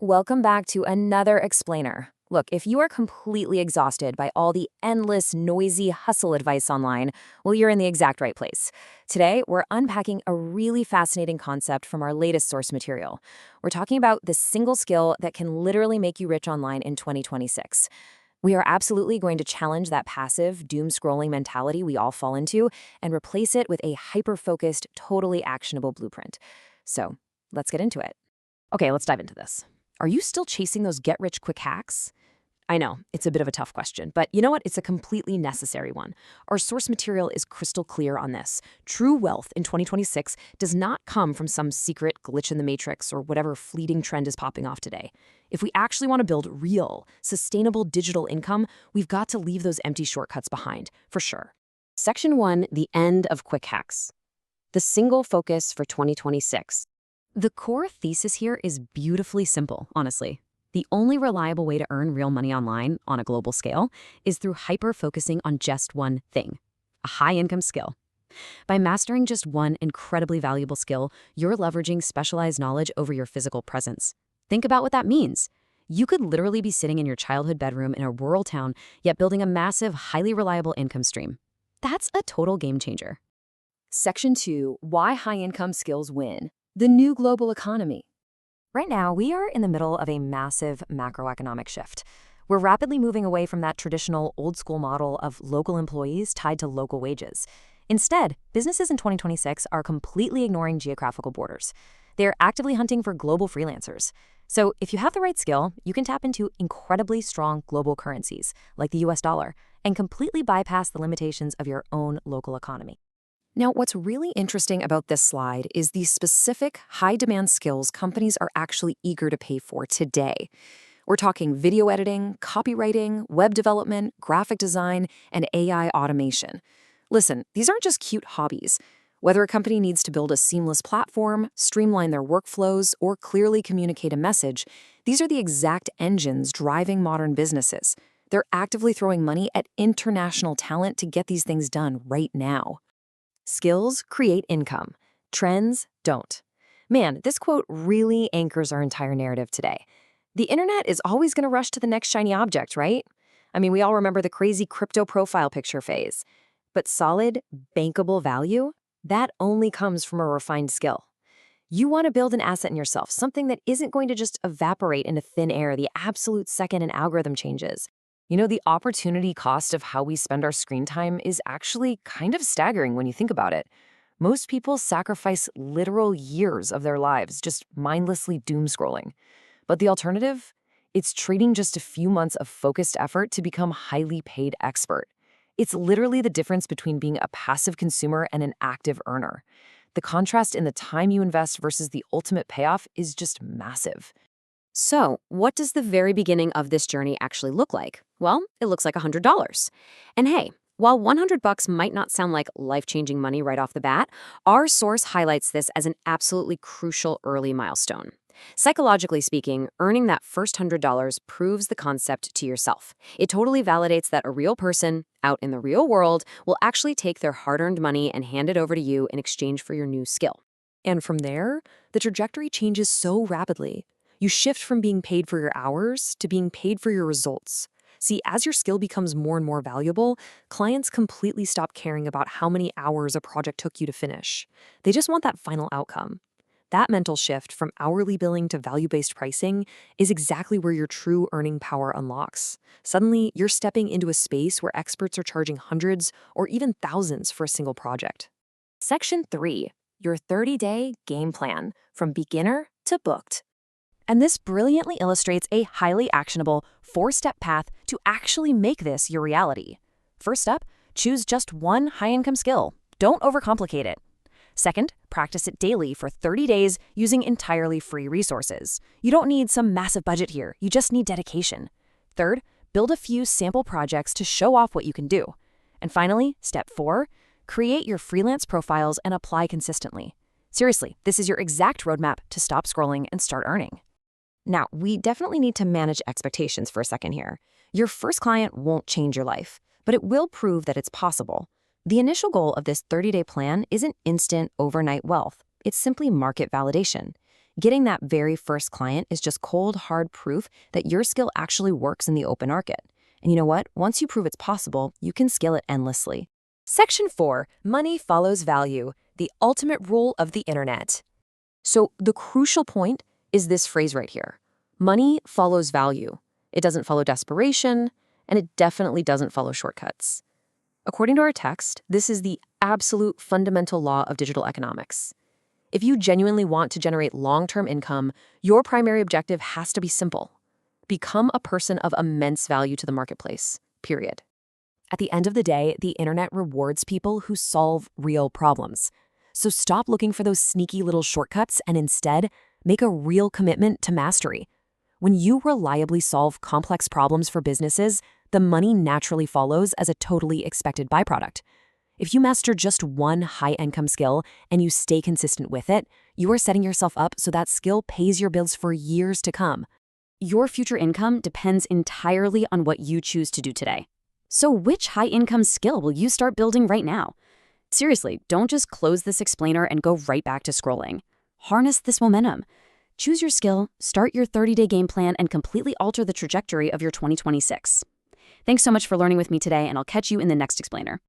Welcome back to another explainer. Look, if you are completely exhausted by all the endless, noisy hustle advice online, well, you're in the exact right place. Today, we're unpacking a really fascinating concept from our latest source material. We're talking about the single skill that can literally make you rich online in 2026. We are absolutely going to challenge that passive, doom-scrolling mentality we all fall into and replace it with a hyper-focused, totally actionable blueprint. So, let's get into it. Okay, let's dive into this. Are you still chasing those get-rich-quick hacks? I know, it's a bit of a tough question, but you know what? It's a completely necessary one. Our source material is crystal clear on this. True wealth in 2026 does not come from some secret glitch in the matrix or whatever fleeting trend is popping off today. If we actually want to build real, sustainable digital income, we've got to leave those empty shortcuts behind, for sure. Section 1, the end of quick hacks. The single focus for 2026. The core thesis here is beautifully simple, honestly. The only reliable way to earn real money online on a global scale is through hyper-focusing on just one thing, a high-income skill. By mastering just one incredibly valuable skill, you're leveraging specialized knowledge over your physical presence. Think about what that means. You could literally be sitting in your childhood bedroom in a rural town, yet building a massive, highly reliable income stream. That's a total game changer. Section 2, why high-income skills win. The new global economy. Right now, we are in the middle of a massive macroeconomic shift. We're rapidly moving away from that traditional old-school model of local employees tied to local wages. Instead, businesses in 2026 are completely ignoring geographical borders. They're actively hunting for global freelancers. So if you have the right skill, you can tap into incredibly strong global currencies, like the US dollar, and completely bypass the limitations of your own local economy. Now, what's really interesting about this slide is the specific high-demand skills companies are actually eager to pay for today. We're talking video editing, copywriting, web development, graphic design, and AI automation. Listen, these aren't just cute hobbies. Whether a company needs to build a seamless platform, streamline their workflows, or clearly communicate a message, these are the exact engines driving modern businesses. They're actively throwing money at international talent to get these things done right now. Skills create income. Trends don't. Man, this quote really anchors our entire narrative today. The internet is always going to rush to the next shiny object, right? I mean, we all remember the crazy crypto profile picture phase. But solid, bankable value, that only comes from a refined skill. You want to build an asset in yourself, something that isn't going to just evaporate into thin air the absolute second an algorithm changes. You know, the opportunity cost of how we spend our screen time is actually kind of staggering when you think about it. Most people sacrifice literal years of their lives just mindlessly doom scrolling. But the alternative? It's trading just a few months of focused effort to become highly paid expert. It's literally the difference between being a passive consumer and an active earner. The contrast in the time you invest versus the ultimate payoff is just massive. So, what does the very beginning of this journey actually look like? Well, it looks like $100. And hey, while $100 might not sound like life-changing money right off the bat, our source highlights this as an absolutely crucial early milestone. Psychologically speaking, earning that first $100 proves the concept to yourself. It totally validates that a real person out in the real world will actually take their hard-earned money and hand it over to you in exchange for your new skill. And from there, the trajectory changes so rapidly. You shift from being paid for your hours to being paid for your results. See, as your skill becomes more and more valuable, clients completely stop caring about how many hours a project took you to finish. They just want that final outcome. That mental shift from hourly billing to value-based pricing is exactly where your true earning power unlocks. Suddenly, you're stepping into a space where experts are charging hundreds or even thousands for a single project. Section 3, your 30-day game plan, from beginner to booked. And this brilliantly illustrates a highly actionable 4-step path to actually make this your reality. First up, choose just one high-income skill. Don't overcomplicate it. Second, practice it daily for 30 days using entirely free resources. You don't need some massive budget here, you just need dedication. Third, build a few sample projects to show off what you can do. And finally, step 4, create your freelance profiles and apply consistently. Seriously, this is your exact roadmap to stop scrolling and start earning. Now, we definitely need to manage expectations for a second here. Your first client won't change your life, but it will prove that it's possible. The initial goal of this 30-day plan isn't instant overnight wealth. It's simply market validation. Getting that very first client is just cold, hard proof that your skill actually works in the open market. And you know what? Once you prove it's possible, you can scale it endlessly. Section 4, Money Follows Value, the ultimate rule of the internet. So the crucial point is this phrase right here. Money follows value. It doesn't follow desperation, and it definitely doesn't follow shortcuts. According to our text, this is the absolute fundamental law of digital economics. If you genuinely want to generate long-term income, your primary objective has to be simple. Become a person of immense value to the marketplace, period. At the end of the day, the internet rewards people who solve real problems. So stop looking for those sneaky little shortcuts and instead make a real commitment to mastery. When you reliably solve complex problems for businesses, the money naturally follows as a totally expected byproduct. If you master just one high-income skill and you stay consistent with it, you are setting yourself up so that skill pays your bills for years to come. Your future income depends entirely on what you choose to do today. So which high-income skill will you start building right now? Seriously, don't just close this explainer and go right back to scrolling. Harness this momentum. Choose your skill, start your 30-day game plan, and completely alter the trajectory of your 2026. Thanks so much for learning with me today, and I'll catch you in the next explainer.